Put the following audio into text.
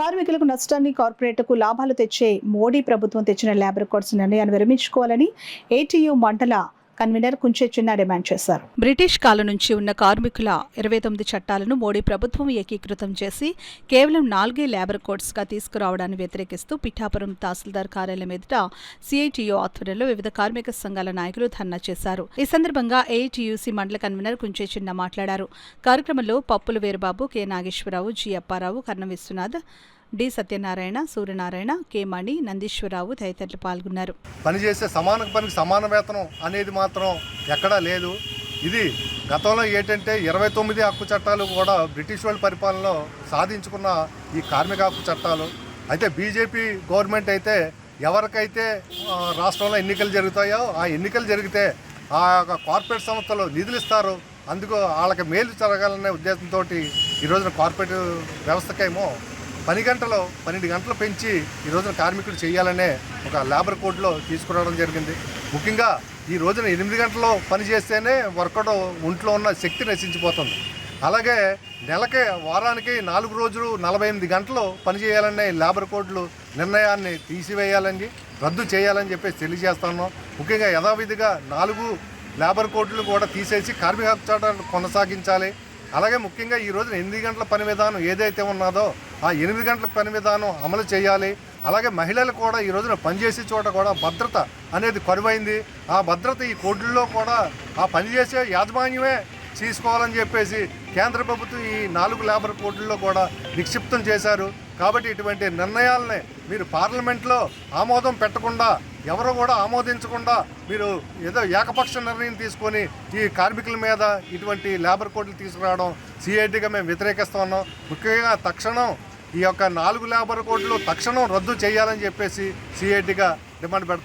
కార్మికులకు నష్టాన్ని, కార్పొరేట్కు లాభాలు తెచ్చే మోడీ ప్రభుత్వం తెచ్చిన లేబర్ కోడ్స్ నిర్ణయాన్ని విరమించుకోవాలని ఏటీయూ మండల కన్వీనర్ కుంచే చిన్న డిమాండ్ చేశారు. బ్రిటిష్ కాలం నుంచి ఉన్న కార్మికుల 29 చట్టాలను మోడీ ప్రభుత్వం ఏకీకృతం చేసి కేవలం 4 లేబర్ కోడ్స్గా తీసుకురావడాన్ని వ్యతిరేకిస్తూ పిఠాపురం తహసీల్దార్ కార్యాలయం ఎదుట సిఐటియు ఆధ్వర్యంలో వివిధ కార్మిక సంఘాల నాయకులు ధర్నా చేశారు. ఈ సందర్భంగా ఏఐటియుసి మండల కన్వీనర్ కుంచే చిన్న మాట్లాడారు. కార్యక్రమంలో పప్పుల వీరబాబు, కె నాగేశ్వరరావు, జి అప్పారావు, కర్ణం విశ్వనాథ్, డి సత్యనారాయణ, సూర్యనారాయణ, కె మణి, నందీశ్వరరావు తదితరులు పాల్గొన్నారు. పనిచేసే సమాన పనికి సమాన వేతనం అనేది మాత్రం ఎక్కడా లేదు. ఇది గతంలో ఏంటంటే 29 హక్కు చట్టాలు కూడా బ్రిటిష్ వాళ్ళ పరిపాలనలో సాధించుకున్న ఈ కార్మిక హక్కు చట్టాలు. అయితే బీజేపీ గవర్నమెంట్ అయితే ఎవరికైతే రాష్ట్రంలో ఎన్నికలు జరుగుతాయో ఆ ఎన్నికలు జరిగితే ఆ కార్పొరేట్ సంస్థలు నిధులు ఇస్తారు. అందుకు వాళ్ళకి మేలు జరగాలనే ఉద్దేశంతో ఈ రోజున కార్పొరేట్ వ్యవస్థకేమో 12 గంటలు పెంచి ఈ రోజున కార్మికుడు చేయాలనే ఒక లేబర్ కోడ్లో తీసుకురావడం జరిగింది. ముఖ్యంగా ఈ రోజున 8 గంటలు పని చేస్తేనే వర్కౌట్ ఒంట్లో ఉన్న శక్తి నశించిపోతుంది. అలాగే నెలకే వారానికి 4 రోజులు 48 గంటలు పనిచేయాలనే లేబర్ కోడ్లు నిర్ణయాన్ని తీసివేయాలని, రద్దు చేయాలని చెప్పేసి తెలియజేస్తున్నాం. ముఖ్యంగా యథావిధిగా 4 లేబర్ కోడ్లు కూడా తీసేసి కార్మిక హక్కు చట్టాన్ని కొనసాగించాలి. అలాగే ముఖ్యంగా ఈ రోజున 8 గంటల పని విధానం ఏదైతే ఉన్నదో ఆ 8 గంటల పని విధానం అమలు చేయాలి. అలాగే మహిళలు కూడా ఈ రోజున పనిచేసే చోట కూడా భద్రత అనేది కరువైంది. ఆ భద్రత ఈ కోడ్లలో కూడా ఆ పనిచేసే యాజమాన్యమే తీసుకోవాలని చెప్పేసి కేంద్ర ప్రభుత్వం ఈ 4 లేబర్ కోడ్లలో కూడా నిక్షిప్తం చేశారు. కాబట్టి ఇటువంటి నిర్ణయాలని మీరు పార్లమెంట్లో ఆమోదం పెట్టకుండా, ఎవరు కూడా ఆమోదించకుండా మీరు ఏదో ఏకపక్ష నిర్ణయం తీసుకొని ఈ కార్మికుల మీద ఇటువంటి లేబర్ కోడ్లు తీసుకురావడం సిఐటిగా మేము వ్యతిరేకిస్తూ ఉన్నాం. ముఖ్యంగా తక్షణం ఈ యొక్క 4 లేబర్ కోడ్లు తక్షణం రద్దు చేయాలని చెప్పేసి సిఐటిగా డిమాండ్ పెడుతున్నాం.